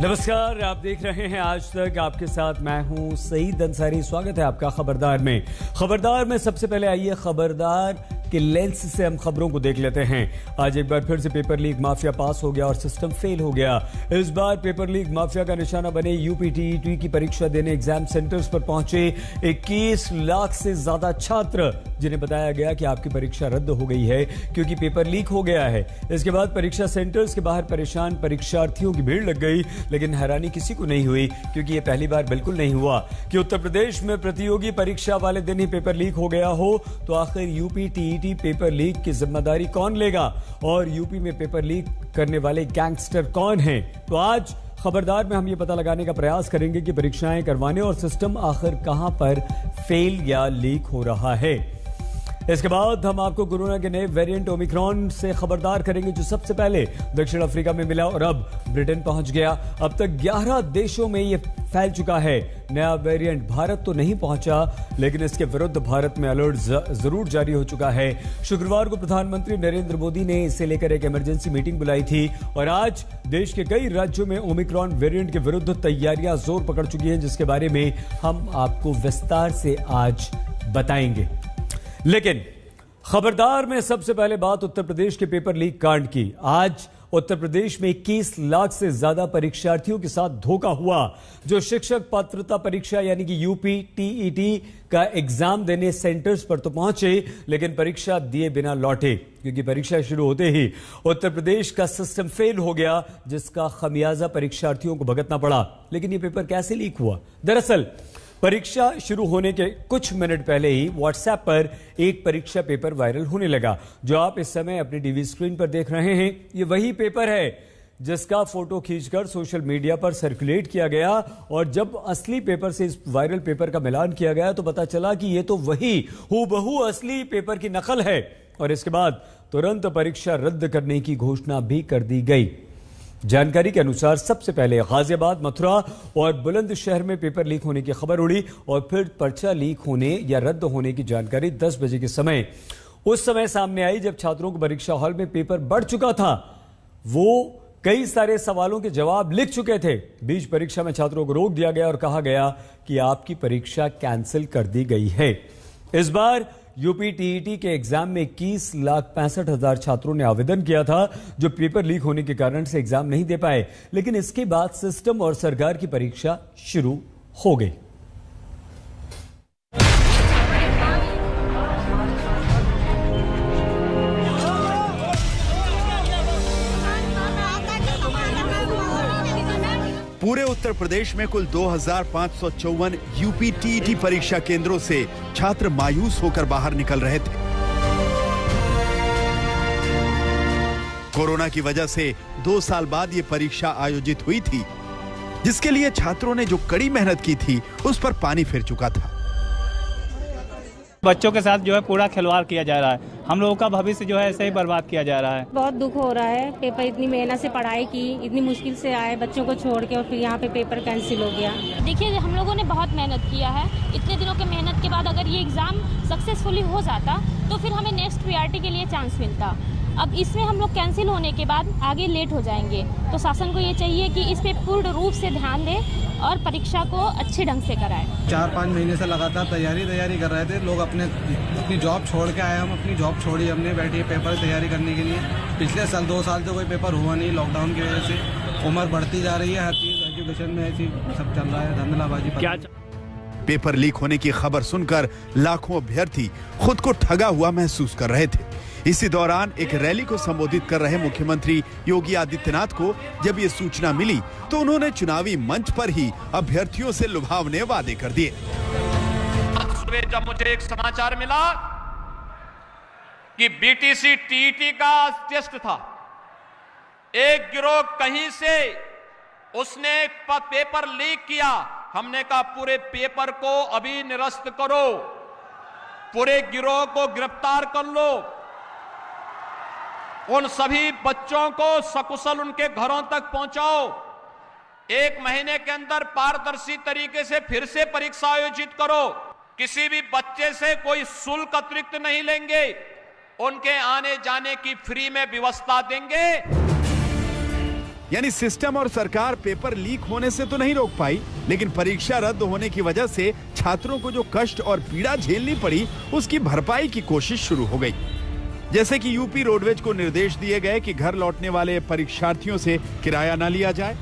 नमस्कार, आप देख रहे हैं आज तक। आपके साथ मैं हूं सईद अंसारी। स्वागत है आपका खबरदार में। खबरदार में सबसे पहले आइए खबरदार के लेंस से हम खबरों को देख लेते हैं। आज एक बार फिर से पेपर लीक माफिया पास हो गया और सिस्टम फेल हो गया। इस बार पेपर लीक माफिया का निशाना बने यूपीटीईटी की परीक्षा देने एग्जाम सेंटर्स पर पहुंचे 21 लाख से ज्यादा छात्र, जिन्हें बताया गया कि आपकी परीक्षा रद्द हो गई है क्योंकि पेपर लीक हो गया है। इसके बाद परीक्षा सेंटर्स के बाहर परेशान परीक्षार्थियों की भीड़ लग गई, लेकिन हैरानी किसी को नहीं हुई क्योंकि यह पहली बार बिल्कुल नहीं हुआ कि उत्तर प्रदेश में प्रतियोगी परीक्षा वाले दिन ही पेपर लीक हो गया हो। तो आखिर यूपीटीईटी पेपर लीक की जिम्मेदारी कौन लेगा और यूपी में पेपर लीक करने वाले गैंगस्टर कौन हैं? तो आज खबरदार में हम ये पता लगाने का प्रयास करेंगे कि परीक्षाएं करवाने और सिस्टम आखिर कहां पर फेल या लीक हो रहा है। इसके बाद हम आपको कोरोना के नए वेरिएंट ओमिक्रॉन से खबरदार करेंगे, जो सबसे पहले दक्षिण अफ्रीका में मिला और अब ब्रिटेन पहुंच गया। अब तक 11 देशों में यह फैल चुका है। नया वेरिएंट भारत तो नहीं पहुंचा, लेकिन इसके विरुद्ध भारत में अलर्ट जरूर जारी हो चुका है। शुक्रवार को प्रधानमंत्री नरेंद्र मोदी ने इसे लेकर एक इमरजेंसी मीटिंग बुलाई थी और आज देश के कई राज्यों में ओमिक्रॉन वेरिएंट के विरुद्ध तैयारियां जोर पकड़ चुकी हैं, जिसके बारे में हम आपको विस्तार से आज बताएंगे। लेकिन खबरदार में सबसे पहले बात उत्तर प्रदेश के पेपर लीक कांड की। आज उत्तर प्रदेश में 21 लाख से ज्यादा परीक्षार्थियों के साथ धोखा हुआ, जो शिक्षक पात्रता परीक्षा यानी कि यूपीटीईटी का एग्जाम देने सेंटर्स पर तो पहुंचे, लेकिन परीक्षा दिए बिना लौटे क्योंकि परीक्षा शुरू होते ही उत्तर प्रदेश का सिस्टम फेल हो गया, जिसका खमियाजा परीक्षार्थियों को भुगतना पड़ा। लेकिन ये पेपर कैसे लीक हुआ? दरअसल परीक्षा शुरू होने के कुछ मिनट पहले ही व्हाट्सएप पर एक परीक्षा पेपर वायरल होने लगा, जो आप इस समय अपनी टीवी स्क्रीन पर देख रहे हैं। ये वही पेपर है जिसका फोटो खींचकर सोशल मीडिया पर सर्कुलेट किया गया, और जब असली पेपर से इस वायरल पेपर का मिलान किया गया तो पता चला कि ये तो वही हूबहू असली पेपर की नकल है। और इसके बाद तुरंत परीक्षा रद्द करने की घोषणा भी कर दी गई। जानकारी के अनुसार सबसे पहले गाजियाबाद, मथुरा और बुलंदशहर में पेपर लीक होने की खबर उड़ी और फिर पर्चा लीक होने या रद्द होने की जानकारी 10 बजे के समय उस समय सामने आई जब छात्रों को परीक्षा हॉल में पेपर बढ़ चुका था। वो कई सारे सवालों के जवाब लिख चुके थे। बीच परीक्षा में छात्रों को रोक दिया गया और कहा गया कि आपकी परीक्षा कैंसिल कर दी गई है। इस बार यूपीटीईटी के एग्जाम में 21,65,000 छात्रों ने आवेदन किया था, जो पेपर लीक होने के कारण से एग्जाम नहीं दे पाए। लेकिन इसके बाद सिस्टम और सरकार की परीक्षा शुरू हो गई। पूरे उत्तर प्रदेश में कुल 2,554 यूपीटीईटी परीक्षा केंद्रों से छात्र मायूस होकर बाहर निकल रहे थे। कोरोना की वजह से 2 साल बाद ये परीक्षा आयोजित हुई थी, जिसके लिए छात्रों ने जो कड़ी मेहनत की थी उस पर पानी फिर चुका था। बच्चों के साथ जो है पूरा खिलवाड़ किया जा रहा है। हम लोगों का भविष्य जो है ऐसे ही बर्बाद किया जा रहा है। बहुत दुख हो रहा है। पेपर इतनी मेहनत से पढ़ाई की, इतनी मुश्किल से आए बच्चों को छोड़ के, और फिर यहाँ पे पेपर कैंसिल हो गया। देखिए, हम लोगों ने बहुत मेहनत किया है। इतने दिनों के मेहनत के बाद अगर ये एग्जाम सक्सेसफुली हो जाता तो फिर हमें नेक्स्ट प्रियॉरिटी के लिए चांस मिलता। अब इसमें हम लोग कैंसिल होने के बाद आगे लेट हो जाएंगे, तो शासन को ये चाहिए कि इस पे पूर्ण रूप से ध्यान दे और परीक्षा को अच्छे ढंग से कराए। 4-5 महीने से लगातार तैयारी कर रहे थे लोग। अपनी जॉब छोड़ के आए, हम अपनी जॉब छोड़ी, हमने बैठी पेपर की तैयारी करने के लिए। पिछले साल 2 साल से कोई पेपर हुआ नहीं, लॉकडाउन की वजह से। उम्र बढ़ती जा रही है, हर चीज एजुकेशन में ऐसी सब चल रहा है, धंधलाबाजी। क्या पेपर लीक होने की खबर सुनकर लाखों अभ्यर्थी खुद को ठगा हुआ महसूस कर रहे थे। इसी दौरान एक रैली को संबोधित कर रहे मुख्यमंत्री योगी आदित्यनाथ को जब ये सूचना मिली तो उन्होंने चुनावी मंच पर ही अभ्यर्थियों से लुभावने वादे कर दिए। जब मुझे एक समाचार मिला कि बीटीसी टीईटी का टेस्ट था, एक गिरोह कहीं से उसने पेपर लीक किया, हमने कहा पूरे पेपर को अभी निरस्त करो, पूरे गिरोह को गिरफ्तार कर लो, उन सभी बच्चों को सकुशल उनके घरों तक पहुंचाओ। 1 महीने के अंदर पारदर्शी तरीके से फिर से परीक्षा आयोजित करो। किसी भी बच्चे से कोई शुल्क अतिरिक्त नहीं लेंगे, उनके आने जाने की फ्री में व्यवस्था देंगे। यानी सिस्टम और सरकार पेपर लीक होने से तो नहीं रोक पाई, लेकिन परीक्षा रद्द होने की वजह से छात्रों को जो कष्ट और पीड़ा झेलनी पड़ी, उसकी भरपाई की कोशिश शुरू हो गई। जैसे कि यूपी रोडवेज को निर्देश दिए गए कि घर लौटने वाले परीक्षार्थियों से किराया न लिया जाए।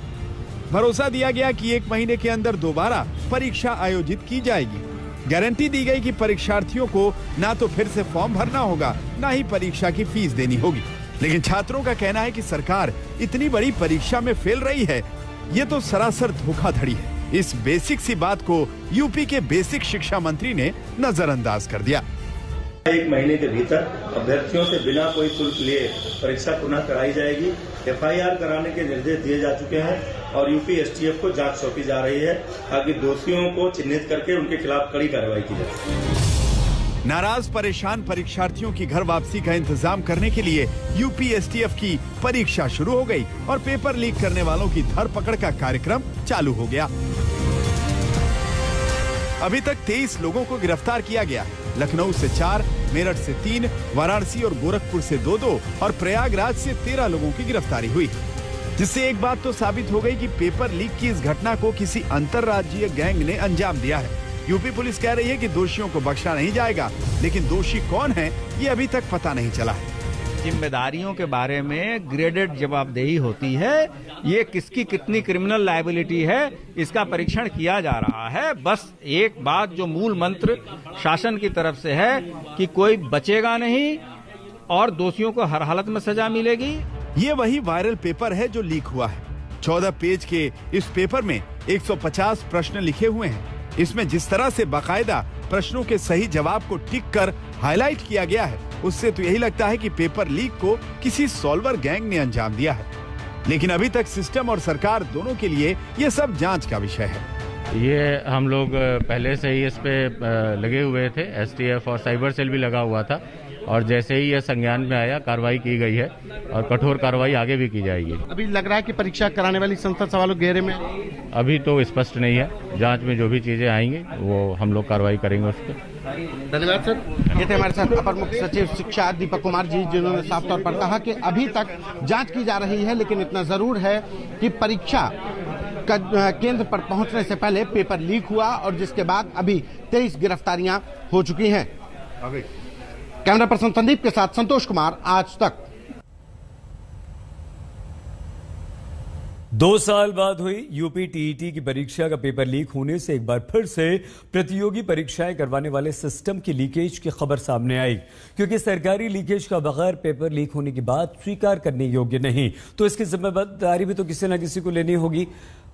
भरोसा दिया गया कि 1 महीने के अंदर दोबारा परीक्षा आयोजित की जाएगी। गारंटी दी गई कि परीक्षार्थियों को ना तो फिर से फॉर्म भरना होगा, ना ही परीक्षा की फीस देनी होगी। लेकिन छात्रों का कहना है कि सरकार इतनी बड़ी परीक्षा में फेल रही है, ये तो सरासर धोखाधड़ी है। इस बेसिक सी बात को यूपी के बेसिक शिक्षा मंत्री ने नजरअंदाज कर दिया। 1 महीने के भीतर अभ्यर्थियों से बिना कोई शुल्क लिए परीक्षा पुनः कराई जाएगी। FIR कराने के निर्देश दिए जा चुके हैं और यूपी STF को जांच सौंपी जा रही है ताकि दोषियों को चिन्हित करके उनके खिलाफ कड़ी कार्रवाई की जाए। नाराज परेशान परीक्षार्थियों की घर वापसी का इंतजाम करने के लिए यूपी STF की परीक्षा शुरू हो गई और पेपर लीक करने वालों की धरपकड़ का कार्यक्रम चालू हो गया। अभी तक 23 लोगों को गिरफ्तार किया गया। लखनऊ से 4, मेरठ से 3, वाराणसी और गोरखपुर से 2-2 और प्रयागराज से 13 लोगों की गिरफ्तारी हुई, जिससे एक बात तो साबित हो गई कि पेपर लीक की इस घटना को किसी अंतर्राज्यीय गैंग ने अंजाम दिया है। यूपी पुलिस कह रही है कि दोषियों को बख्शा नहीं जाएगा, लेकिन दोषी कौन है ये अभी तक पता नहीं चला है। जिम्मेदारियों के बारे में ग्रेडेड जवाबदेही होती है। ये किसकी कितनी क्रिमिनल लायबिलिटी है, इसका परीक्षण किया जा रहा है। बस एक बात जो मूल मंत्र शासन की तरफ से है कि कोई बचेगा नहीं और दोषियों को हर हालत में सजा मिलेगी। ये वही वायरल पेपर है जो लीक हुआ है। 14 पेज के इस पेपर में 150 प्रश्न लिखे हुए हैं। इसमें जिस तरह से बाकायदा प्रश्नों के सही जवाब को टिक कर हाईलाइट किया गया है, उससे तो यही लगता है कि पेपर लीक को किसी सॉल्वर गैंग ने अंजाम दिया है। लेकिन अभी तक सिस्टम और सरकार दोनों के लिए ये सब जांच का विषय है। ये हम लोग पहले से ही इस पे लगे हुए थे। STF और साइबर सेल भी लगा हुआ था और जैसे ही यह संज्ञान में आया, कार्रवाई की गई है और कठोर कार्रवाई आगे भी की जाएगी। अभी लग रहा है कि परीक्षा कराने वाली संस्था सवालों घेरे में अभी तो स्पष्ट नहीं है। जांच में जो भी चीजें आएंगी वो हम लोग कार्रवाई करेंगे उस पर। धन्यवाद सर। ये थे हमारे साथ अपर मुख्य सचिव शिक्षा दीपक कुमार जी, जिन्होंने साफ तौर पर कहा कि अभी तक जांच की जा रही है, लेकिन इतना जरूर है कि परीक्षा केंद्र पर पहुंचने से पहले पेपर लीक हुआ और जिसके बाद अभी 23 गिरफ्तारियां हो चुकी हैं। कैमरा पर्सन संदीप के साथ संतोष कुमार, आज तक। 2 साल बाद हुई यूपी TET की परीक्षा का पेपर लीक होने से एक बार फिर से प्रतियोगी परीक्षाएं करवाने वाले सिस्टम की लीकेज की खबर सामने आई, क्योंकि सरकारी लीकेज का बगैर पेपर लीक होने की बात स्वीकार करने योग्य नहीं, तो इसकी जिम्मेदारी भी तो किसी न किसी को लेनी होगी।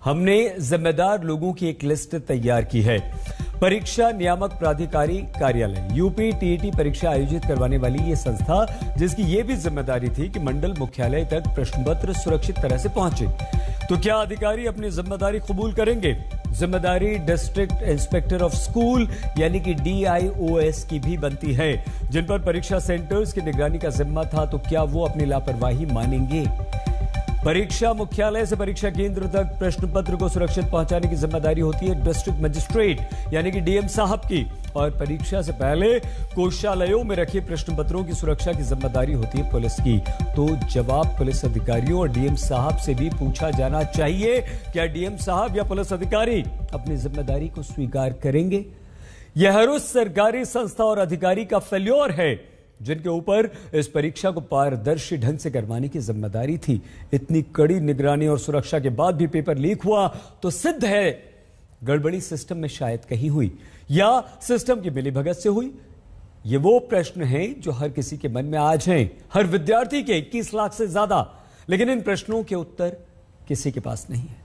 हमने जिम्मेदार लोगों की एक लिस्ट तैयार की है। परीक्षा नियामक प्राधिकारी कार्यालय यूपी TET परीक्षा आयोजित करवाने वाली ये संस्था, जिसकी ये भी जिम्मेदारी थी कि मंडल मुख्यालय तक प्रश्नपत्र सुरक्षित तरह से पहुंचे। तो क्या अधिकारी अपनी जिम्मेदारी कबूल करेंगे? जिम्मेदारी डिस्ट्रिक्ट इंस्पेक्टर ऑफ स्कूल यानी कि DIOS की भी बनती है, जिन पर परीक्षा सेंटर्स की निगरानी का जिम्मा था। तो क्या वो अपनी लापरवाही मानेंगे? परीक्षा मुख्यालय से परीक्षा केंद्र तक प्रश्न पत्र को सुरक्षित पहुंचाने की जिम्मेदारी होती है डिस्ट्रिक्ट मजिस्ट्रेट यानी कि DM साहब की, और परीक्षा से पहले कोषालयों में रखे प्रश्न पत्रों की सुरक्षा की जिम्मेदारी होती है पुलिस की। तो जवाब पुलिस अधिकारियों और DM साहब से भी पूछा जाना चाहिए, क्या DM साहब या पुलिस अधिकारी अपनी जिम्मेदारी को स्वीकार करेंगे? यह हर उस सरकारी संस्था और अधिकारी का फेल्योर है जिनके ऊपर इस परीक्षा को पारदर्शी ढंग से करवाने की जिम्मेदारी थी। इतनी कड़ी निगरानी और सुरक्षा के बाद भी पेपर लीक हुआ तो सिद्ध है गड़बड़ी सिस्टम में शायद कहीं हुई या सिस्टम की मिलीभगत से हुई। ये वो प्रश्न हैं जो हर किसी के मन में आज हैं, हर विद्यार्थी के 21 लाख से ज्यादा, लेकिन इन प्रश्नों के उत्तर किसी के पास नहीं है।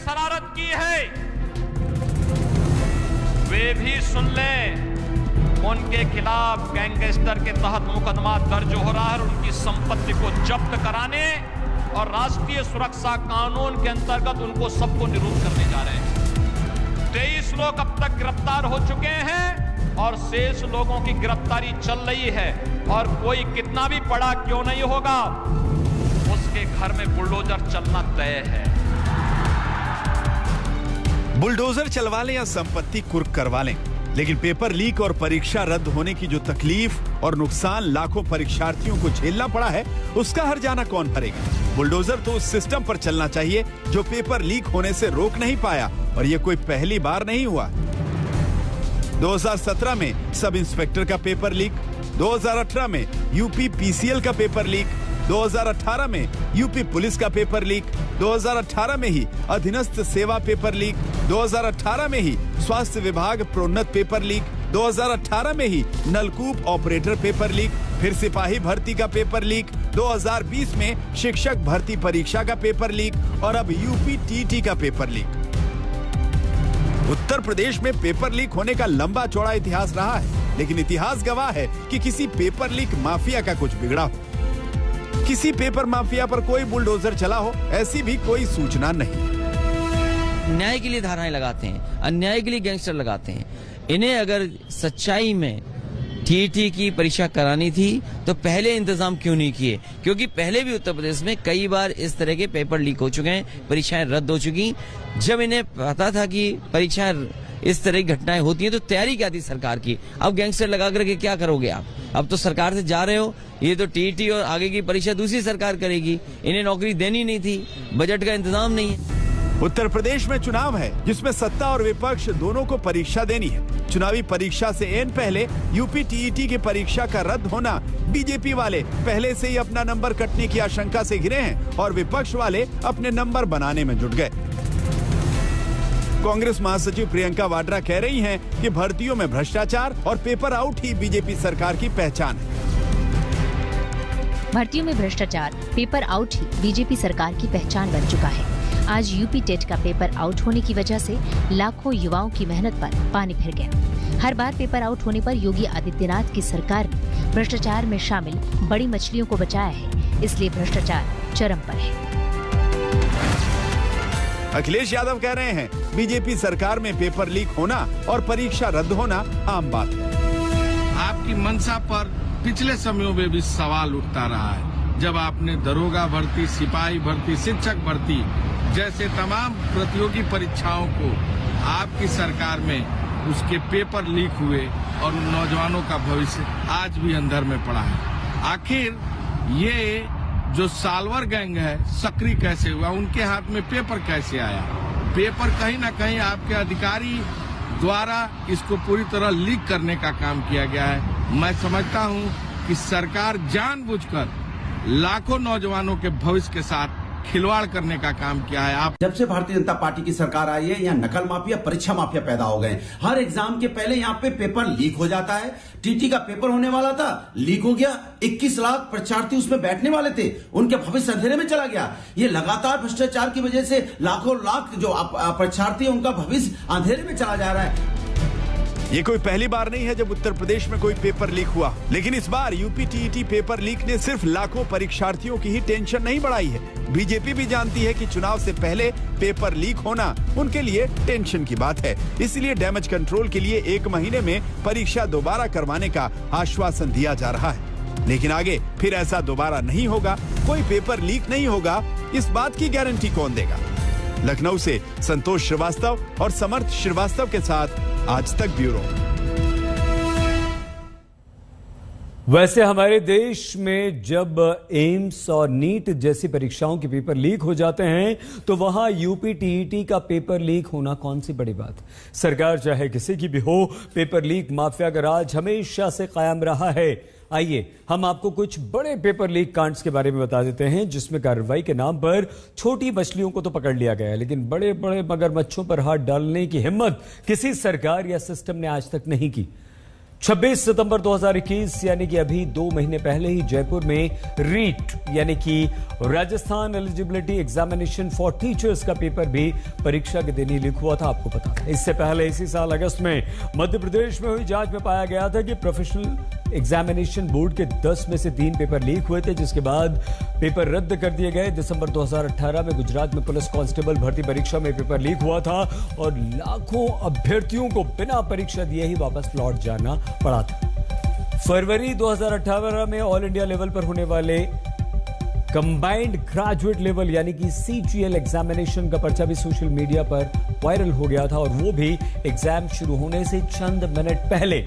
शरारत की है वे भी सुन लें, उनके खिलाफ गैंगस्टर के तहत मुकदमा दर्ज हो रहा है। उनकी संपत्ति को जब्त कराने और राष्ट्रीय सुरक्षा कानून के अंतर्गत उनको सबको निरुद्ध करने जा रहे हैं। 23 लोग अब तक गिरफ्तार हो चुके हैं और शेष लोगों की गिरफ्तारी चल रही है। और कोई कितना भी बड़ा क्यों नहीं होगा, उसके घर में बुलडोजर चलना तय है। बुलडोजर चलवा लें या संपत्ति कुर्क करवा लें, लेकिन पेपर लीक और परीक्षा रद्द होने की जो तकलीफ और नुकसान लाखों परीक्षार्थियों को झेलना पड़ा है, उसका हर्जाना कौन भरेगा? बुलडोजर तो उस सिस्टम पर चलना चाहिए जो पेपर लीक होने से रोक नहीं पाया, और ये कोई पहली बार नहीं हुआ। 2017 में सब इंस्पेक्टर का पेपर लीक, 2018 में यूपी पीसीएल का पेपर लीक, 2018 में यूपी पुलिस का पेपर लीक, 2018 में ही अधीनस्थ सेवा पेपर लीक, 2018 में ही स्वास्थ्य विभाग प्रोन्नत पेपर लीक, 2018 में ही नलकूप ऑपरेटर पेपर लीक, फिर सिपाही भर्ती का पेपर लीक, 2020 में शिक्षक भर्ती परीक्षा का पेपर लीक और अब यूपी टीटी का पेपर लीक। उत्तर प्रदेश में पेपर लीक होने का लंबा चौड़ा इतिहास रहा है, लेकिन इतिहास गवाह है कि किसी पेपर लीक माफिया का कुछ बिगड़ा हो। किसी पेपर माफिया पर कोई बुलडोजर चला हो, ऐसी भी कोई सूचना नहीं। न्याय के लिए धाराएं लगाते हैं, अन्याय के लिए गैंगस्टर लगाते हैं। इन्हें अगर सच्चाई में टीटी की परीक्षा करानी थी तो पहले इंतजाम क्यों नहीं किए? क्योंकि पहले भी उत्तर प्रदेश में कई बार इस तरह के पेपर लीक हो चुके हैं, परीक्षाएं रद्द हो चुकी। जब इन्हें पता था कि परीक्षाएं इस तरह की घटनाएं होती हैं तो तैयारी क्या थी सरकार की? अब गैंगस्टर लगा करके क्या करोगे आप? अब तो सरकार से जा रहे हो, ये तो टीटी और आगे की परीक्षा दूसरी सरकार करेगी। इन्हें नौकरी देनी नहीं थी, बजट का इंतजाम नहीं है। उत्तर प्रदेश में चुनाव है जिसमें सत्ता और विपक्ष दोनों को परीक्षा देनी है। चुनावी परीक्षा से एन पहले यूपी टीईटी की परीक्षा का रद्द होना, बीजेपी वाले पहले से ही अपना नंबर कटने की आशंका से घिरे हैं और विपक्ष वाले अपने नंबर बनाने में जुट गए। कांग्रेस महासचिव प्रियंका वाड्रा कह रही हैं कि भर्तियों में भ्रष्टाचार और पेपर आउट ही बीजेपी सरकार की पहचान है। भर्तियों में भ्रष्टाचार, पेपर आउट ही बीजेपी सरकार की पहचान बन चुका है। आज यूपी टेट का पेपर आउट होने की वजह से लाखों युवाओं की मेहनत पर पानी फिर गया। हर बार पेपर आउट होने पर योगी आदित्यनाथ की सरकार ने भ्रष्टाचार में शामिल बड़ी मछलियों को बचाया है, इसलिए भ्रष्टाचार चरम पर है। अखिलेश यादव कह रहे हैं बीजेपी सरकार में पेपर लीक होना और परीक्षा रद्द होना आम बात है। आपकी मंशा पर पिछले समयों में भी सवाल उठता रहा है। जब आपने दरोगा भर्ती, सिपाही भर्ती, शिक्षक भर्ती जैसे तमाम प्रतियोगी परीक्षाओं को आपकी सरकार में उसके पेपर लीक हुए और उन नौजवानों का भविष्य आज भी अंधेरे में पड़ा है। आखिर ये जो सालवर गैंग है सक्रिय कैसे हुआ? उनके हाथ में पेपर कैसे आया? पेपर कहीं ना कहीं आपके अधिकारी द्वारा इसको पूरी तरह लीक करने का काम किया गया है। मैं समझता हूं कि सरकार जानबूझकर लाखों नौजवानों के भविष्य के साथ खिलवाड़ करने का काम किया है। आप जब से भारतीय जनता पार्टी की सरकार आई है, यहाँ नकल माफिया, परीक्षा माफिया पैदा हो गए। हर एग्जाम के पहले यहाँ पे पेपर लीक हो जाता है। टीटी का पेपर होने वाला था, लीक हो गया। 21 लाख परीक्षार्थी उसमें बैठने वाले थे, उनके भविष्य अंधेरे में चला गया। ये लगातार भ्रष्टाचार की वजह से लाखों लाख जो परीक्षार्थी उनका भविष्य अंधेरे में चला जा रहा है। ये कोई पहली बार नहीं है जब उत्तर प्रदेश में कोई पेपर लीक हुआ, लेकिन इस बार यूपी टीईटी पेपर लीक ने सिर्फ लाखों परीक्षार्थियों की ही टेंशन नहीं बढ़ाई है। बीजेपी भी जानती है कि चुनाव से पहले पेपर लीक होना उनके लिए टेंशन की बात है। इसलिए डैमेज कंट्रोल के लिए 1 महीने में परीक्षा दोबारा करवाने का आश्वासन दिया जा रहा है। लेकिन आगे फिर ऐसा दोबारा नहीं होगा, कोई पेपर लीक नहीं होगा, इस बात की गारंटी कौन देगा? लखनऊ से संतोष श्रीवास्तव और समर्थ श्रीवास्तव के साथ आज तक ब्यूरो। वैसे हमारे देश में जब एम्स और नीट जैसी परीक्षाओं के पेपर लीक हो जाते हैं तो वहां यूपी टीईटी का पेपर लीक होना कौन सी बड़ी बात। सरकार चाहे किसी की भी हो, पेपर लीक माफिया का राज हमेशा से कायम रहा है। आइए हम आपको कुछ बड़े पेपर लीक कांड्स के बारे में बता देते हैं जिसमें कार्रवाई के नाम पर छोटी मछलियों को तो पकड़ लिया गया है, लेकिन बड़े बड़े मगरमच्छों पर हाथ डालने की हिम्मत किसी सरकार या सिस्टम ने आज तक नहीं की। 26 सितंबर 2021 यानी कि अभी 2 महीने पहले ही जयपुर में रीट यानी कि Rajasthan eligibility examination for teachers का पेपर भी परीक्षा के दिन ही लीक हुआ था, आपको पता था। इससे पहले इसी साल अगस्त में मध्य प्रदेश में हुई जांच में पाया गया था कि प्रोफेशनल एग्जामिनेशन बोर्ड के 10 में से 3 पेपर लीक हुए थे, जिसके बाद पेपर रद्द कर दिए गए। दिसंबर 2018 में गुजरात में पुलिस कांस्टेबल भर्ती परीक्षा में पेपर लीक हुआ था और लाखों अभ्यर्थियों को बिना परीक्षा दिए ही वापस लौट जाना पड़ा था। फरवरी 2018 में ऑल इंडिया लेवल पर होने वाले कंबाइंड ग्रेजुएट लेवल यानी कि CGL एग्जामिनेशन का पर्चा भी सोशल मीडिया पर वायरल हो गया था और वो भी एग्जाम शुरू होने से चंद मिनट पहले।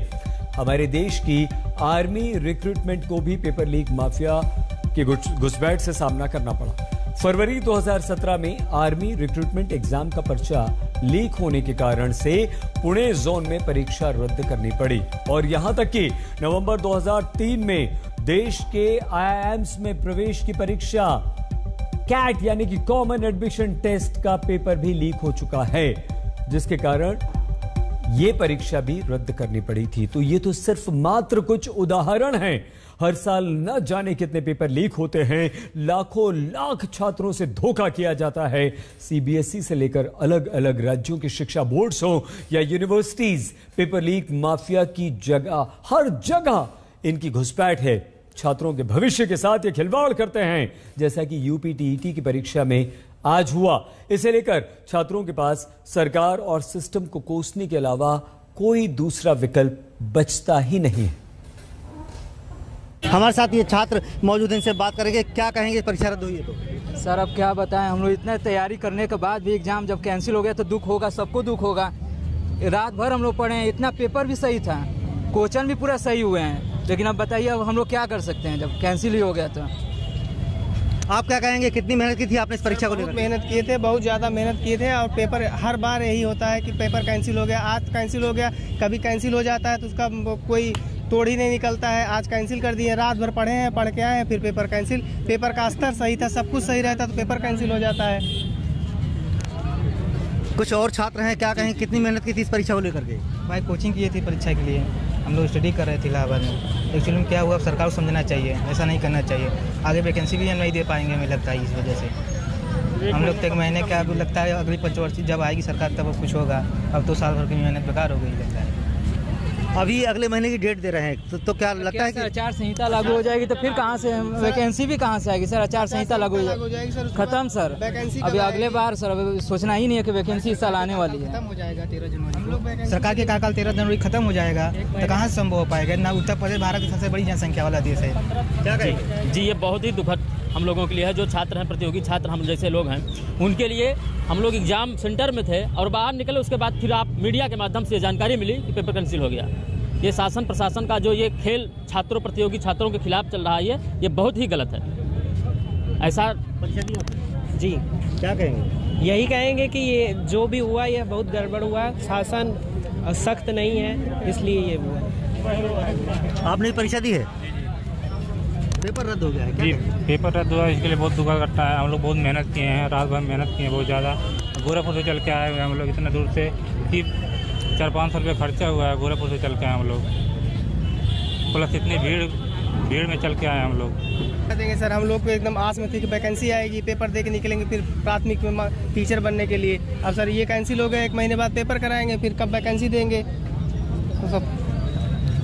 हमारे देश की आर्मी रिक्रूटमेंट को भी पेपर लीक माफिया के घुसपैठ से सामना करना पड़ा। फरवरी 2017 में आर्मी रिक्रूटमेंट एग्जाम का पर्चा लीक होने के कारण से पुणे जोन में परीक्षा रद्द करनी पड़ी और यहां तक कि नवंबर 2003 में देश के IIMs में प्रवेश की परीक्षा कैट यानी कि कॉमन एडमिशन टेस्ट का पेपर भी लीक हो चुका है, जिसके कारण यह परीक्षा भी रद्द करनी पड़ी थी। तो ये तो सिर्फ मात्र कुछ उदाहरण हैं। हर साल न जाने कितने पेपर लीक होते हैं, लाखों लाख छात्रों से धोखा किया जाता है। CBSE से लेकर अलग अलग राज्यों के शिक्षा बोर्ड्स हो या यूनिवर्सिटीज, पेपर लीक माफिया की जगह हर जगह इनकी घुसपैठ है। छात्रों के भविष्य के साथ ये खिलवाड़ करते हैं, जैसा कि UP TET की परीक्षा में आज हुआ। इसे लेकर छात्रों के पास सरकार और सिस्टम को कोसने के अलावा कोई दूसरा विकल्प बचता ही नहीं है। हमारे साथ ये छात्र मौजूद हैं, इनसे बात करेंगे। क्या कहेंगे, परीक्षा रद्द हुई है तो? सर अब क्या बताएं, हम लोग इतना तैयारी करने के बाद भी एग्जाम जब कैंसिल हो गया तो दुख होगा, सबको दुख होगा। रात भर हम लोग पढ़े हैं, इतना पेपर भी सही था, क्वेश्चन भी पूरा सही हुए हैं, लेकिन अब बताइए अब हम लोग क्या कर सकते हैं जब कैंसिल ही हो गया तो। आप क्या कहेंगे, कितनी मेहनत की थी आपने इस परीक्षा को लेकर? मेहनत किए थे, बहुत ज़्यादा मेहनत किए थे और पेपर हर बार यही होता है कि पेपर कैंसिल हो गया, आज कैंसिल हो गया, कभी कैंसिल हो जाता है तो उसका कोई तोड़ ही नहीं निकलता है। आज कैंसिल कर दिए, रात भर पढ़े हैं, पढ़ के आए हैं, फिर पेपर कैंसिल। पेपर का स्तर सही था, सब कुछ सही रहता तो पेपर कैंसिल हो जाता है। कुछ और छात्र हैं, क्या कहें, कितनी मेहनत की थी इस परीक्षा को लेकर के? भाई कोचिंग किए थे परीक्षा के लिए, हम लोग स्टडी कर रहे थे इलाहाबाद में। एक्चुअली में क्या हुआ, सरकार को समझना चाहिए, ऐसा नहीं करना चाहिए। आगे वैकेंसी भी हम नहीं दे पाएंगे, हमें लगता है इस वजह से। हम लोग तक महीने क्या अभी लगता है, अगली पंचवर्षीय जब आएगी सरकार तब कुछ होगा। अब तो साल भर की मेहनत बेकार हो गई लगता है। अभी अगले महीने की डेट दे रहे हैं तो क्या लगता है कि आचार संहिता लागू हो जाएगी तो फिर कहाँ से वैकेंसी भी कहाँ से आएगी सर? आचार संहिता लागू हो जाएगी सर, खत्म सर। अभी अगले बार सर अभी सोचना ही नहीं है कि वैकेंसी इस साल आने वाली है। खत्म हो जाएगा 13 जनवरी, सरकार के कार्यकाल 13 जनवरी खत्म हो जाएगा तो कहाँ से संभव हो पाएगा? ना उत्तर प्रदेश भारत की सबसे बड़ी जनसंख्या वाला देश है। क्या कहें जी, ये बहुत ही दुखद हम लोगों के लिए है। जो छात्र हैं, प्रतियोगी छात्र हम जैसे लोग हैं, उनके लिए हम लोग एग्जाम सेंटर में थे और बाहर निकले, उसके बाद फिर आप मीडिया के माध्यम से जानकारी मिली कि पेपर कैंसिल हो गया। ये शासन प्रशासन का जो ये खेल छात्रों, प्रतियोगी छात्रों के खिलाफ चल रहा है, ये बहुत ही गलत है। ऐसा जी क्या कहेंगे? यही कहेंगे कि ये जो भी हुआ ये बहुत गड़बड़ हुआ, शासन सख्त नहीं है, इसलिए ये हुआ। आपने परीक्षा दी है, पेपर रद्द हो गया है? जी पेपर रद्द हुआ, इसके लिए बहुत दुख करता है। हम लोग बहुत मेहनत किए हैं, रात भर मेहनत किए हैं बहुत ज़्यादा। गोरखपुर से चल के आए हुए हम लोग इतना दूर से, कि 400-500 रुपये खर्चा हुआ है गोरखपुर से चल के आए हम लोग, प्लस इतनी भीड़ में चल के आए हम लोग। देंगे सर, हम लोग को एकदम आस में थी कि वैकेंसी आएगी, पेपर दे के निकलेंगे फिर प्राथमिक में टीचर बनने के लिए। अब सर ये कैंसिल हो गया, 1 महीने बाद पेपर कराएंगे, फिर कब वैकेंसी देंगे तो सब।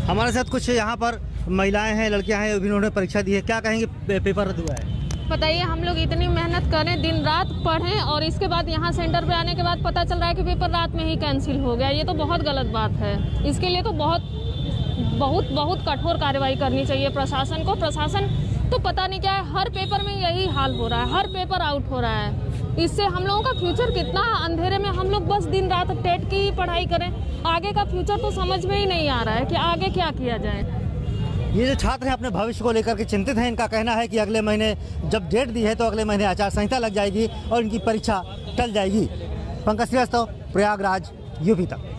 हमारे साथ कुछ यहाँ पर महिलाएं हैं, लड़कियां हैं, उन्होंने परीक्षा दी है। क्या कहेंगे, पेपर रद्द हुआ है? बताइए, हम लोग इतनी मेहनत करें, दिन रात पढ़ें और इसके बाद यहाँ सेंटर पे आने के बाद पता चल रहा है कि पेपर रात में ही कैंसिल हो गया। ये तो बहुत गलत बात है। इसके लिए तो बहुत कठोर कार्रवाई करनी चाहिए प्रशासन को। प्रशासन तो पता नहीं क्या है, हर पेपर में यही हाल हो रहा है, हर पेपर आउट हो रहा है। इससे हम लोगों का फ्यूचर कितना अंधेरे में, हम लोग बस दिन रात टेट की पढ़ाई करें, आगे का फ्यूचर तो समझ में ही नहीं आ रहा है कि आगे क्या किया जाए। ये जो छात्र हैं अपने भविष्य को लेकर के चिंतित हैं। इनका कहना है कि अगले महीने जब डेट दी है तो अगले महीने आचार संहिता लग जाएगी और इनकी परीक्षा टल जाएगी। पंकज श्रीवास्तव, प्रयागराज, यूपी तक।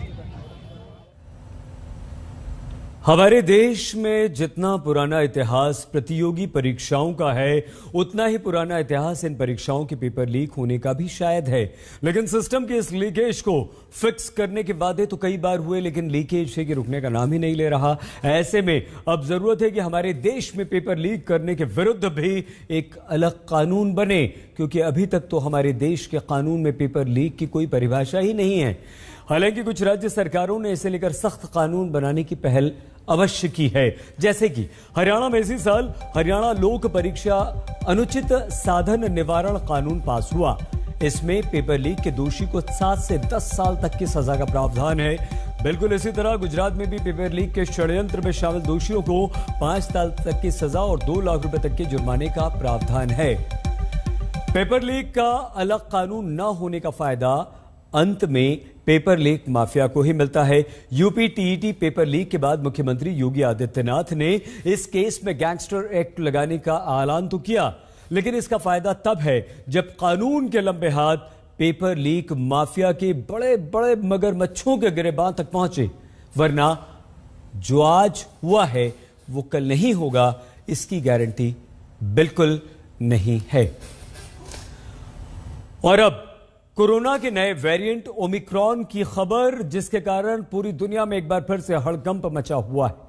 हमारे देश में जितना पुराना इतिहास प्रतियोगी परीक्षाओं का है, उतना ही पुराना इतिहास इन परीक्षाओं के पेपर लीक होने का भी शायद है। लेकिन सिस्टम के इस लीकेज को फिक्स करने के वादे तो कई बार हुए, लेकिन लीकेज है कि रुकने का नाम ही नहीं ले रहा। ऐसे में अब जरूरत है कि हमारे देश में पेपर लीक करने के विरुद्ध भी एक अलग कानून बने, क्योंकि अभी तक तो हमारे देश के कानून में पेपर लीक की कोई परिभाषा ही नहीं है। हालांकि कुछ राज्य सरकारों ने इसे लेकर सख्त कानून बनाने की पहल अवश्य की है। जैसे कि हरियाणा में इसी साल हरियाणा लोक परीक्षा अनुचित साधन निवारण कानून पास हुआ। इसमें पेपर लीक के दोषी को 7 से 10 साल तक की सजा का प्रावधान है। बिल्कुल इसी तरह गुजरात में भी पेपर लीक के षड्यंत्र में शामिल दोषियों को 5 साल तक की सजा और 2 लाख रुपए तक के जुर्माने का प्रावधान है। पेपर लीक का अलग कानून न होने का फायदा अंत में पेपर लीक माफिया को ही मिलता है। यूपी टीईटी पेपर लीक के बाद मुख्यमंत्री योगी आदित्यनाथ ने इस केस में गैंगस्टर एक्ट लगाने का ऐलान तो किया, लेकिन इसका फायदा तब है जब कानून के लंबे हाथ पेपर लीक माफिया के बड़े बड़े मगरमच्छों के गिरेबान तक पहुंचे, वरना जो आज हुआ है वो कल नहीं होगा, इसकी गारंटी बिल्कुल नहीं है। और अब कोरोना के नए वेरिएंट ओमिक्रॉन की खबर, जिसके कारण पूरी दुनिया में एक बार फिर से हड़कंप मचा हुआ है।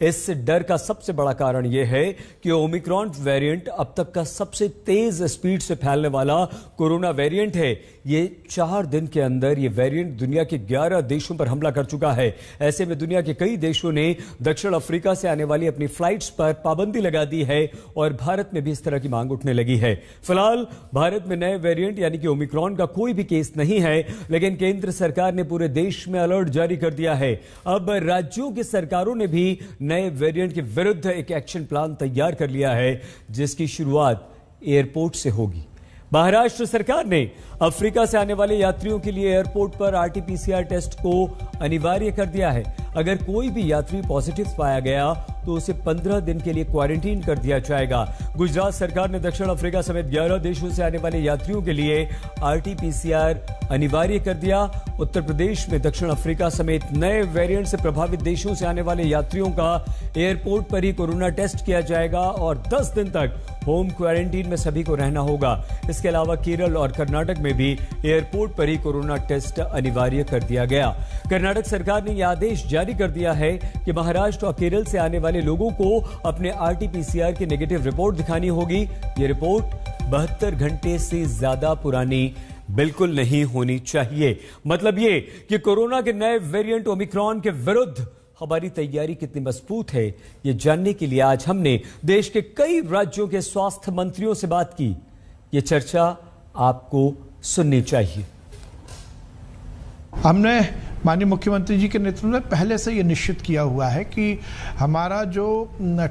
इस डर का सबसे बड़ा कारण यह है कि ओमिक्रॉन वेरिएंट अब तक का सबसे तेज स्पीड से फैलने वाला कोरोना वेरिएंट है। ये 4 दिन के अंदर ये वेरिएंट दुनिया के 11 देशों पर हमला कर चुका है। ऐसे में दुनिया के कई देशों ने दक्षिण अफ्रीका से आने वाली अपनी फ्लाइट्स पर पाबंदी लगा दी है और भारत में भी इस तरह की मांग उठने लगी है। फिलहाल भारत में नए वेरिएंट यानी कि ओमिक्रॉन का कोई भी केस नहीं है, लेकिन केंद्र सरकार ने पूरे देश में अलर्ट जारी कर दिया है। अब राज्यों की सरकारों ने भी नए वेरिएंट के विरुद्ध एक एक्शन प्लान तैयार कर लिया है, जिसकी शुरुआत एयरपोर्ट से होगी। महाराष्ट्र सरकार ने अफ्रीका से आने वाले यात्रियों के लिए एयरपोर्ट पर आरटीपीसीआर टेस्ट को अनिवार्य कर दिया है। अगर कोई भी यात्री पॉजिटिव पाया गया तो उसे 15 दिन के लिए क्वारंटीन कर दिया जाएगा। गुजरात सरकार ने दक्षिण अफ्रीका समेत 11 देशों से आने वाले यात्रियों के लिए आरटीपीसीआर अनिवार्य कर दिया। उत्तर प्रदेश में दक्षिण अफ्रीका समेत नए वेरिएंट से प्रभावित देशों से आने वाले यात्रियों का एयरपोर्ट पर ही कोरोना टेस्ट किया जाएगा और 10 दिन तक होम क्वारंटीन में सभी को रहना होगा। इसके अलावा केरल और कर्नाटक में भी एयरपोर्ट पर ही कोरोना टेस्ट अनिवार्य कर दिया गया। कर्नाटक सरकार ने यह आदेश जारी कर दिया है कि महाराष्ट्र और केरल से आने वाले लोगों को अपने आरटीपीसीआर की नेगेटिव रिपोर्ट दिखानी होगी। यह रिपोर्ट 72 घंटे से ज्यादा पुरानी बिल्कुल नहीं होनी चाहिए। मतलब ये कि कोरोना के नए वेरिएंट ओमिक्रॉन के विरुद्ध हमारी तैयारी कितनी मजबूत है, ये जानने के लिए आज हमने देश के कई राज्यों के स्वास्थ्य मंत्रियों से बात की। ये चर्चा आपको सुननी चाहिए। हमने माननीय मुख्यमंत्री जी के नेतृत्व में पहले से ये निश्चित किया हुआ है कि हमारा जो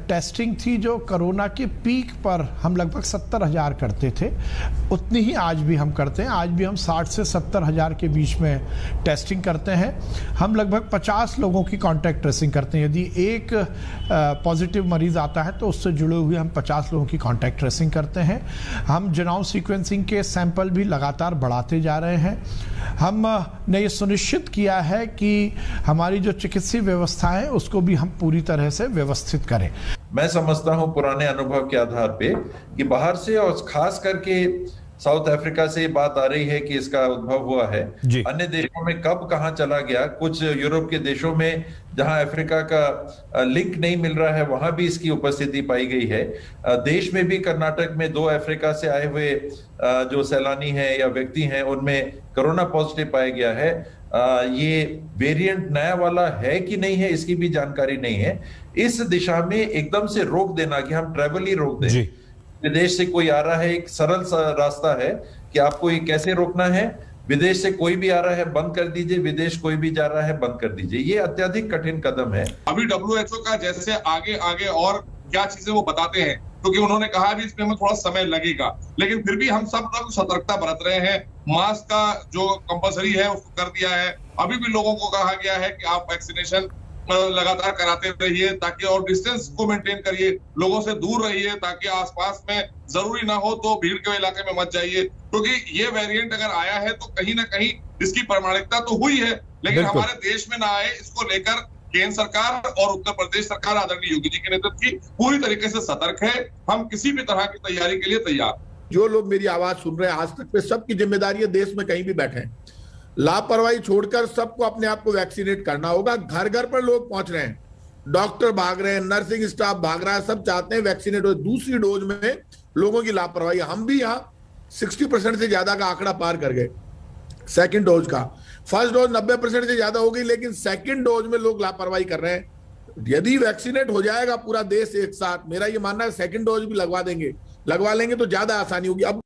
टेस्टिंग थी, जो कोरोना के पीक पर हम लगभग 70,000 करते थे, उतनी ही आज भी हम करते हैं। आज भी हम 60 से 70,000 के बीच में टेस्टिंग करते हैं। हम लगभग 50 लोगों की कॉन्टैक्ट ट्रेसिंग करते हैं। यदि एक पॉजिटिव मरीज आता है तो उससे जुड़े हुए हम 50 लोगों की कॉन्टैक्ट ट्रेसिंग करते हैं। हम जीनोम सीक्वेंसिंग के सैंपल भी लगातार बढ़ाते जा रहे हैं। हमने ये सुनिश्चित किया है कि हमारी जो चिकित्सीय व्यवस्था है उसको भी हम पूरी तरह से व्यवस्थित करें। मैं समझता हूं पुराने अनुभव के आधार पे कि बाहर से और खास करके साउथ अफ्रीका से बात आ रही है कि इसका उद्भव हुआ है। अन्य देशों में कब कहां चला गया, कुछ यूरोप के देशों में जहां अफ्रीका का लिंक नहीं मिल रहा है वहां भी इसकी उपस्थिति पाई गई है। देश में भी कर्नाटक में 2 अफ्रीका से आए हुए जो सैलानी हैं या व्यक्ति हैं उनमें कोरोना पॉजिटिव पाया गया है। ये वेरिएंट नया वाला है कि नहीं है इसकी भी जानकारी नहीं है। इस दिशा में एकदम से रोक देना कि हम ट्रैवल ही रोक दें, विदेश से कोई आ रहा है, एक सरल सा रास्ता है कि आपको ये कैसे रोकना है। विदेश से कोई भी आ रहा है बंद कर दीजिए, विदेश कोई भी जा रहा है बंद कर दीजिए। ये अत्यधिक कठिन कदम है। अभी WHO का जैसे आगे आगे और क्या चीजें वो बताते हैं, क्योंकि उन्होंने कहा भी इसमें हमें थोड़ा समय लगेगा, लेकिन फिर भी हम सब लोग सतर्कता बरत रहे हैं। मास्क का जो कंपलसरी है उसको कर दिया है। अभी भी लोगों को कहा गया है कि आप वैक्सीनेशन लगातार कराते रहिए ताकि, और डिस्टेंस को मेंटेन करिए, लोगों से दूर रहिए ताकि आसपास में जरूरी ना हो तो भीड़ के इलाके में मत जाइए, क्योंकि ये वेरिएंट अगर आया है तो कहीं ना कहीं इसकी प्रामाणिकता तो हुई है, लेकिन हमारे देश में ना आए इसको लेकर केंद्र सरकार और उत्तर प्रदेश सरकार आदरणीय योगी जी के नेतृत्व की पूरी तरीके से सतर्क है। हम किसी भी तरह की तैयारी के लिए तैयार। जो लोग मेरी आवाज सुन रहे हैं आज तक पे सबकी जिम्मेदारी है, देश में कहीं भी बैठे लापरवाही छोड़कर सबको अपने आप को वैक्सीनेट करना होगा। घर घर पर लोग पहुंच रहे हैं, डॉक्टर भाग रहे हैं, नर्सिंग स्टाफ भाग रहा है, सब चाहते हैं वैक्सीनेट हो। दूसरी डोज में लोगों की लापरवाही, हम भी यहाँ 60% से ज्यादा का आंकड़ा पार कर गए सेकंड डोज का। फर्स्ट डोज 90% से ज्यादा हो गई, लेकिन सेकंड डोज में लोग लापरवाही कर रहे हैं। यदि वैक्सीनेट हो जाएगा पूरा देश एक साथ, मेरा ये मानना है सेकंड डोज भी लगवा लेंगे तो ज्यादा आसानी होगी। अब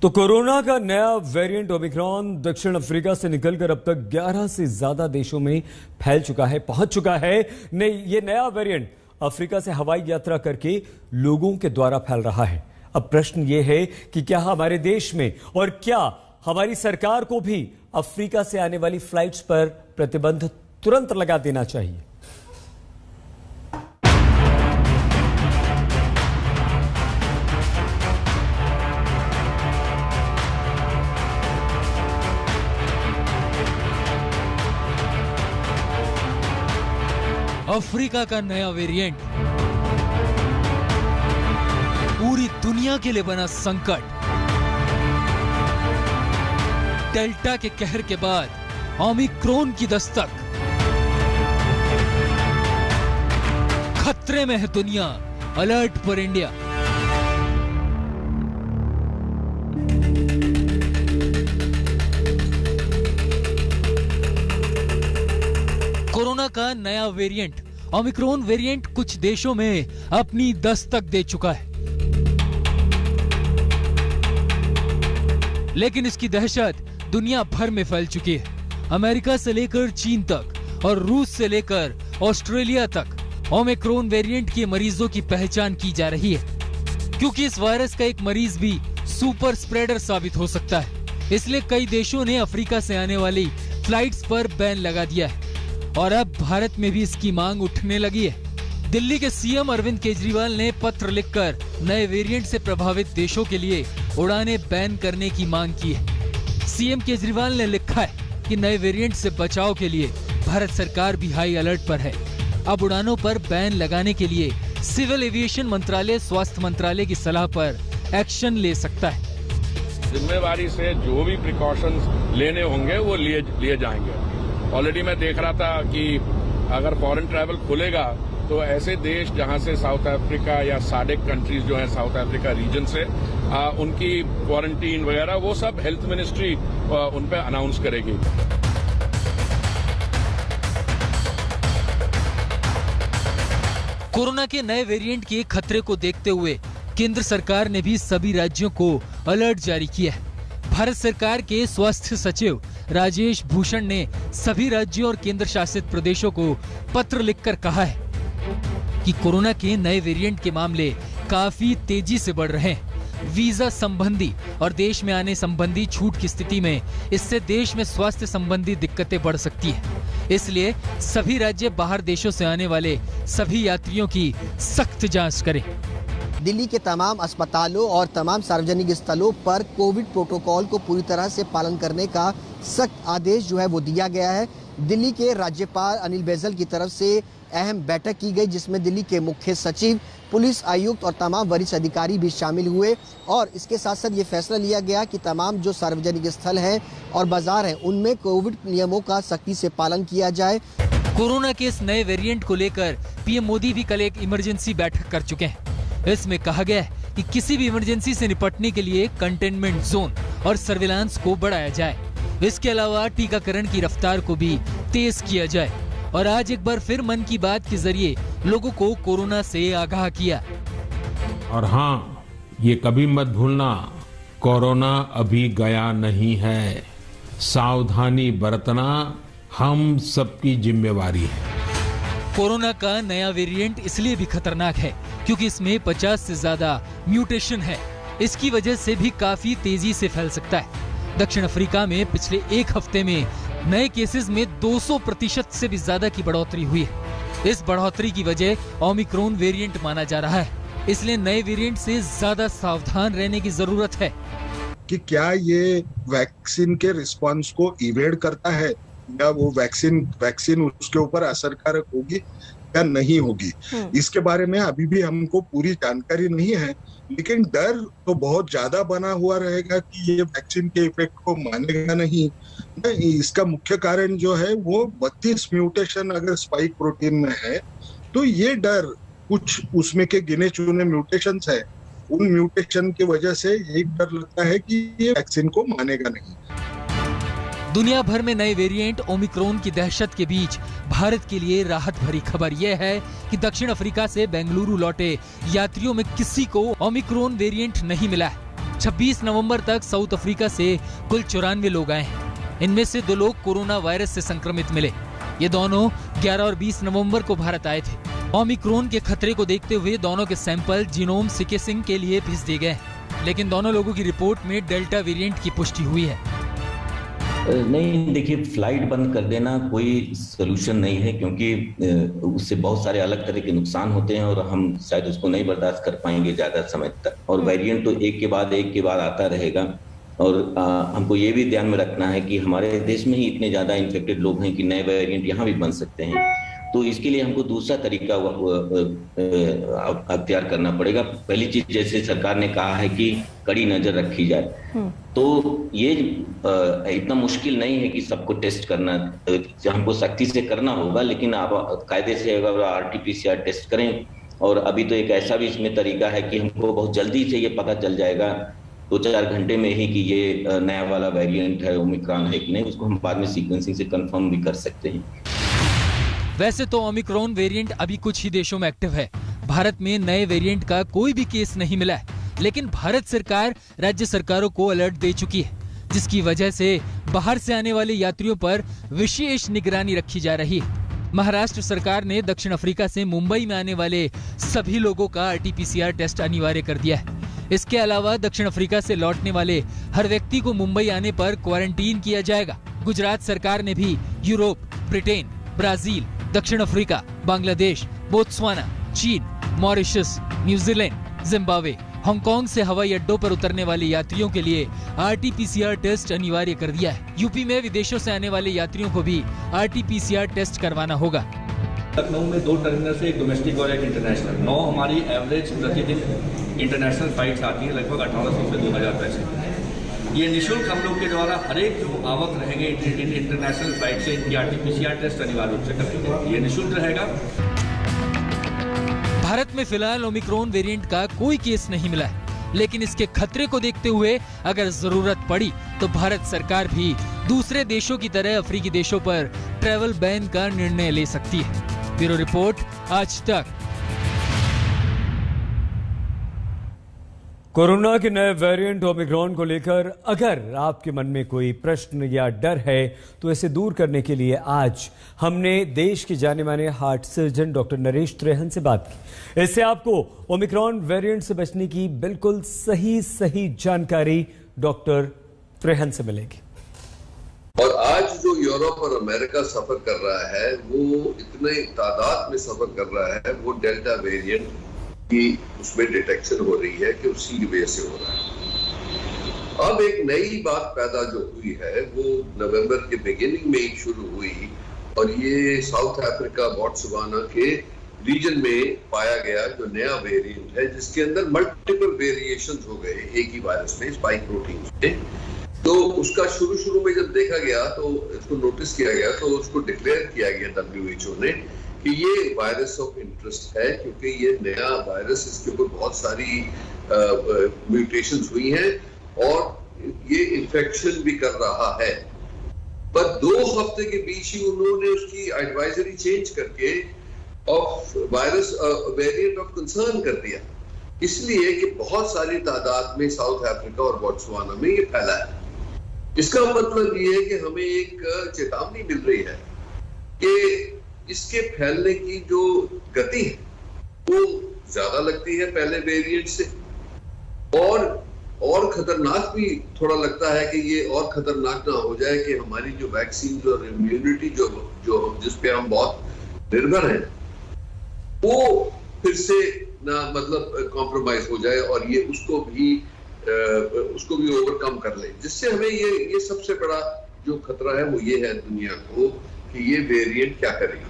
तो कोरोना का नया वेरिएंट ओमिक्रॉन दक्षिण अफ्रीका से निकलकर अब तक 11 से ज्यादा देशों में फैल चुका है, पहुंच चुका है। ये नया वेरिएंट अफ्रीका से हवाई यात्रा करके लोगों के द्वारा फैल रहा है। अब प्रश्न ये है कि क्या हमारे देश में और क्या हमारी सरकार को भी अफ्रीका से आने वाली फ्लाइट्स पर प्रतिबंध तुरंत लगा देना चाहिए। अफ्रीका का नया वेरिएंट पूरी दुनिया के लिए बना संकट। डेल्टा के कहर के बाद ओमिक्रॉन की दस्तक। खतरे में है दुनिया, अलर्ट पर इंडिया। कोरोना का नया वेरिएंट ओमिक्रॉन वेरिएंट कुछ देशों में अपनी दस्तक दे चुका है, लेकिन इसकी दहशत दुनिया भर में फैल चुकी है। अमेरिका से लेकर चीन तक और रूस से लेकर ऑस्ट्रेलिया तक ओमिक्रॉन वेरिएंट के मरीजों की पहचान की जा रही है, क्योंकि इस वायरस का एक मरीज भी सुपर स्प्रेडर साबित हो सकता है। इसलिए कई देशों ने अफ्रीका से आने वाली फ्लाइट्स पर बैन लगा दिया है और अब भारत में भी इसकी मांग उठने लगी है। दिल्ली के सीएम अरविंद केजरीवाल ने पत्र लिखकर नए वेरिएंट से प्रभावित देशों के लिए उड़ानें बैन करने की मांग की है। सीएम केजरीवाल ने लिखा है कि नए वेरिएंट से बचाव के लिए भारत सरकार भी हाई अलर्ट पर है। अब उड़ानों पर बैन लगाने के लिए सिविल एविएशन मंत्रालय स्वास्थ्य मंत्रालय की सलाह पर एक्शन ले सकता है। जिम्मेवारी से जो भी प्रिकॉशंस लेने होंगे वो लिए जाएंगे। ऑलरेडी मैं देख रहा था कि अगर फॉरेन ट्रैवल खुलेगा तो ऐसे देश जहां से साउथ अफ्रीका या साडेक कंट्रीज जो हैं साउथ अफ्रीका रीजन से उनकी क्वारंटीन वगैरह वो सब हेल्थ मिनिस्ट्री उन पे अनाउंस करेगी। कोरोना के नए वेरिएंट के खतरे को देखते हुए केंद्र सरकार ने भी सभी राज्यों को अलर्ट जारी किया है। भारत सरकार के स्वास्थ्य सचिव राजेश भूषण ने सभी राज्यों और केंद्र शासित प्रदेशों को पत्र लिखकर कहा है कि कोरोना के नए वेरिएंट के मामले काफी तेजी से बढ़ रहे हैं। वीजा संबंधी और देश में आने संबंधी छूट की स्थिति में इससे देश में स्वास्थ्य संबंधी दिक्कतें बढ़ सकती है। इसलिए सभी राज्य बाहर देशों से आने वाले सभी यात्रियों की सख्त जांच करें। दिल्ली के तमाम अस्पतालों और तमाम सार्वजनिक स्थलों पर कोविड प्रोटोकॉल को पूरी तरह से पालन करने का सख्त आदेश जो है वो दिया गया है। दिल्ली के राज्यपाल अनिल बैजल की तरफ से अहम बैठक की गई, जिसमें दिल्ली के मुख्य सचिव, पुलिस आयुक्त और तमाम वरिष्ठ अधिकारी भी शामिल हुए और इसके साथ साथ ये फैसला लिया गया कि तमाम जो सार्वजनिक स्थल हैं और बाजार हैं उनमें कोविड नियमों का सख्ती से पालन किया जाए। कोरोना के इस नए वेरिएंट को लेकर पीएम मोदी भी कल एक इमरजेंसी बैठक कर चुके हैं। इसमें कहा गया है कि किसी भी इमरजेंसी से निपटने के लिए कंटेनमेंट जोन और सर्विलांस को बढ़ाया जाए। इसके अलावा टीकाकरण की रफ्तार को भी तेज किया जाए और आज एक बार फिर मन की बात के जरिए लोगों को कोरोना से आगाह किया। और हाँ, ये कभी मत भूलना, कोरोना अभी गया नहीं है। सावधानी बरतना हम सबकी जिम्मेवारी है। कोरोना का नया वेरिएंट इसलिए भी खतरनाक है क्योंकि इसमें 50 से ज्यादा म्यूटेशन है। इसकी वजह से भी काफी तेजी से फैल सकता है। दक्षिण अफ्रीका में पिछले एक हफ्ते में नए केसेस में 200% से भी ज्यादा की बढ़ोतरी हुई है। इस बढ़ोतरी की वजह ओमिक्रॉन वेरिएंट माना जा रहा है। इसलिए नए वेरिएंट से ज्यादा सावधान रहने की जरूरत है कि क्या ये वैक्सीन के रिस्पांस को इवेड करता है या वो वैक्सीन उसके ऊपर असरकारक होगी या नहीं होगी। इसके बारे में अभी भी हमको पूरी जानकारी नहीं है, लेकिन डर तो बहुत ज्यादा बना हुआ रहेगा कि ये वैक्सीन के इफेक्ट को मानेगा नहीं। इसका मुख्य कारण जो है वो 32 म्यूटेशन अगर स्पाइक प्रोटीन में है तो ये डर, कुछ उसमें के गिने चुने म्यूटेशंस है, उन म्यूटेशन की वजह से एक डर लगता है कि ये वैक्सीन को मानेगा नहीं। दुनिया भर में नए वेरिएंट ओमिक्रॉन की दहशत के बीच भारत के लिए राहत भरी खबर यह है कि दक्षिण अफ्रीका से बेंगलुरु लौटे यात्रियों में किसी को ओमिक्रॉन वेरिएंट नहीं मिला है। 26 नवंबर तक साउथ अफ्रीका से कुल 94 लोग आए हैं। इनमें से 2 लोग कोरोना वायरस से संक्रमित मिले। ये दोनों 11 और 20 नवंबर को भारत आए थे। ओमिक्रॉन के खतरे को देखते हुए दोनों के सैंपल जीनोम सीक्वेंसिंग के लिए भेज दिए गए, लेकिन दोनों लोगों की रिपोर्ट में डेल्टा वेरिएंट की पुष्टि हुई है। नहीं, देखिए, फ्लाइट बंद कर देना कोई सोल्यूशन नहीं है, क्योंकि उससे बहुत सारे अलग तरह के नुकसान होते हैं और हम शायद उसको नहीं बर्दाश्त कर पाएंगे ज्यादा समय तक। और वेरिएंट तो एक के बाद आता रहेगा। और हमको ये भी ध्यान में रखना है कि हमारे देश में ही इतने ज्यादा इन्फेक्टेड लोग हैं कि नए वेरिएंट यहाँ भी बन सकते हैं। तो इसके लिए हमको दूसरा तरीका अख्तियार करना पड़ेगा। पहली चीज, जैसे सरकार ने कहा है कि कड़ी नजर रखी जाए, तो ये इतना मुश्किल नहीं है कि सबको टेस्ट करना, हमको सख्ती से करना होगा, लेकिन आप कायदे से अगर RT-PCR टेस्ट करें, और अभी तो एक ऐसा भी इसमें तरीका है कि हमको बहुत जल्दी से ये पता चल जाएगा 2-4 घंटे में ही कि ये नया वाला वेरिएंट है, ओमिक्रॉन है कि नहीं। उसको हम बाद में सीक्वेंसिंग से कंफर्म भी कर सकते हैं। वैसे तो ओमिक्रॉन वेरिएंट अभी कुछ ही देशों में एक्टिव है। भारत में नए वेरिएंट का कोई भी केस नहीं मिला है, लेकिन भारत सरकार राज्य सरकारों को अलर्ट दे चुकी है, जिसकी वजह से बाहर से आने वाले यात्रियों पर विशेष निगरानी रखी जा रही है। महाराष्ट्र सरकार ने दक्षिण अफ्रीका से मुंबई में आने वाले सभी लोगों का RT-PCR टेस्ट अनिवार्य कर दिया है। इसके अलावा दक्षिण अफ्रीका से लौटने वाले हर व्यक्ति को मुंबई आने पर क्वारंटीन किया जाएगा। गुजरात सरकार ने भी यूरोप, ब्रिटेन, ब्राजील, दक्षिण अफ्रीका, बांग्लादेश, बोत्सवाना, चीन, मॉरिशस, न्यूजीलैंड, जिम्बाब्वे, हांगकांग से हवाई अड्डों पर उतरने वाले यात्रियों के लिए RT-PCR टेस्ट अनिवार्य कर दिया है। यूपी में विदेशों से आने वाले यात्रियों को भी RT-PCR टेस्ट करवाना होगा। लखनऊ में 2 टर्मिनल से, एक डोमेस्टिक और एक इंटरनेशनल। 9 हमारी एवरेज प्रतिदिन इंटरनेशनल फ्लाइट्स आती है, लगभग 1800 से 2000 पैसे। ये निःशुल्क हम लोग के द्वारा हर एक जो आवक रहेंगे इंटरनेशनल फ्लाइट से इनकी RT-PCR टेस्ट अनिवार्य रूप से करेंगे। ये निःशुल्क रहेगा। भारत में फिलहाल ओमिक्रॉन वेरिएंट का कोई केस नहीं मिला है, लेकिन इसके खतरे को देखते हुए अगर जरूरत पड़ी तो भारत सरकार भी दूसरे देशों की तरह अफ्रीकी देशों पर ट्रैवल बैन का निर्णय ले सकती है। ब्यूरो रिपोर्ट, आज तक। कोरोना के नए वेरिएंट ओमिक्रॉन को लेकर अगर आपके मन में कोई प्रश्न या डर है तो इसे दूर करने के लिए आज हमने देश के जाने माने heart surgeon doctor Naresh Trehan से बात की। इससे आपको ओमिक्रॉन वेरिएंट से बचने की बिल्कुल सही जानकारी डॉक्टर त्रेहन से मिलेगी। और आज जो यूरोप और अमेरिका सफर कर रहा है, वो इतने तादाद में सफर कर रहा है, वो डेल्टा वेरिएंट की उसमें डिटेक्शन हो रही है कि उसी की वजह से हो रहा है। अब एक नई बात पैदा जो हुई है, वो नवंबर के बिगिनिंग में ही शुरू हुई, और ये साउथ अफ्रीका, बोत्सवाना के रीजन में पाया गया जो नया वेरिएंट है, जिसके अंदर मल्टीपल वेरिएशंस हो गए एक ही वायरस में, स्पाइक प्रोटीन में। तो उसका शुरू में जब देखा गया तो इसको नोटिस किया गया, तो उसको डिक्लेयर किया गया WHO ने कि ये वायरस ऑफ इंटरेस्ट है, क्योंकि ये नया वायरस, इसके ऊपर बहुत सारी म्यूटेशंस हुई हैं और ये इन्फेक्शन भी कर रहा है। पर 2 हफ्ते के बीच ही उन्होंने उसकी एडवाइजरी चेंज करके of virus variant of concern कर दिया, इसलिए कि बहुत सारी तादाद में साउथ अफ्रीका और बोत्सवाना में ये फैला है। इसका मतलब ये है कि हमें एक चेतावनी मिल रही है कि इसके फैलने की जो गति है वो ज्यादा लगती है पहले वेरिएंट से, और खतरनाक भी थोड़ा लगता है कि ये और खतरनाक ना हो जाए कि हमारी जो वैक्सीन और इम्यूनिटी जो जिस पे हम बहुत निर्भर हैं, वो फिर से ना मतलब कॉम्प्रोमाइज हो जाए और ये उसको भी ओवरकम कर ले, जिससे हमें ये सबसे बड़ा जो खतरा है वो ये है दुनिया को कि ये वेरिएंट क्या करेगा।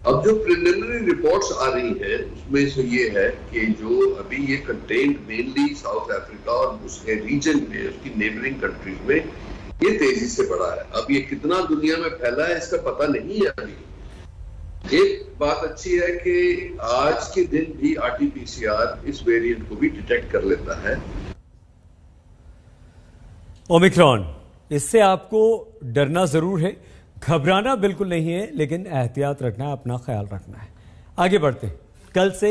अब जो प्रिलिमिनरी रिपोर्ट्स आ रही हैं उसमें से ये है कि जो अभी ये कंटेन्ड मेनली साउथ अफ्रीका और उसके रीजन में, उसकी नेबरिंग कंट्रीज में ये तेजी से बढ़ा है। अब ये कितना दुनिया में फैला है इसका पता नहीं है अभी। एक बात अच्छी है कि आज के दिन भी RT-PCR इस वेरिएंट को भी डिटेक्ट कर लेता है। ओमिक्रॉन, इससे आपको डरना जरूर है, घबराना बिल्कुल नहीं है, लेकिन एहतियात रखना है, अपना ख्याल रखना है। आगे बढ़ते हैं। कल से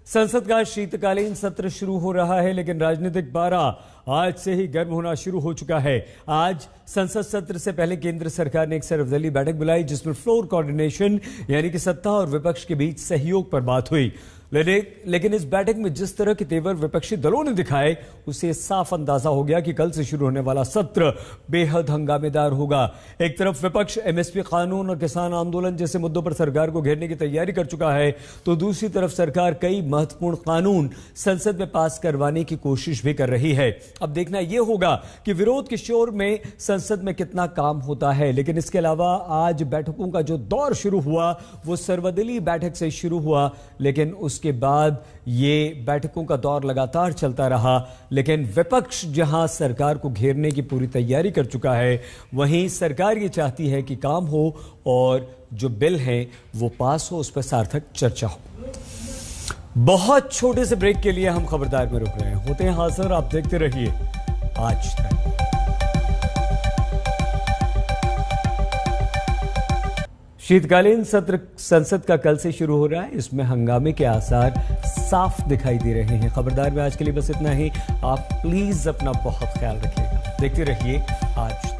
संसद का शीतकालीन सत्र शुरू हो रहा है, लेकिन राजनीतिक पारा आज से ही गर्म होना शुरू हो चुका है। आज संसद सत्र से पहले केंद्र सरकार ने एक सर्वदलीय बैठक बुलाई जिसमें फ्लोर कोऑर्डिनेशन यानी कि सत्ता और विपक्ष के बीच सहयोग पर बात हुई। लेकिन इस बैठक में जिस तरह के तेवर विपक्षी दलों ने दिखाए उसे साफ अंदाजा हो गया कि कल से शुरू होने वाला सत्र बेहद हंगामेदार होगा। एक तरफ विपक्ष एमएसपी कानून और किसान आंदोलन जैसे मुद्दों पर सरकार को घेरने की तैयारी कर चुका है, तो दूसरी तरफ सरकार कई महत्वपूर्ण कानून संसद में पास करवाने की कोशिश भी कर रही है। अब देखना यह होगा कि विरोध के शोर में संसद में कितना काम होता है। लेकिन इसके अलावा आज बैठकों का जो दौर शुरू हुआ वो सर्वदलीय बैठक से शुरू हुआ, लेकिन के बाद ये बैठकों का दौर लगातार चलता रहा। लेकिन विपक्ष जहां सरकार को घेरने की पूरी तैयारी कर चुका है, वहीं सरकार ये चाहती है कि काम हो और जो बिल है वो पास हो, उस पर सार्थक चर्चा हो। बहुत छोटे से ब्रेक के लिए हम खबरदार में रुक रहे हैं, होते हैं हाजिर, आप देखते रहिए आज तक। शीतकालीन सत्र संसद का कल से शुरू हो रहा है। इसमें हंगामे के आसार साफ दिखाई दे रहे हैं। खबरदार में आज के लिए बस इतना ही। आप प्लीज अपना बहुत ख्याल रखिएगा। देखते रहिए आज।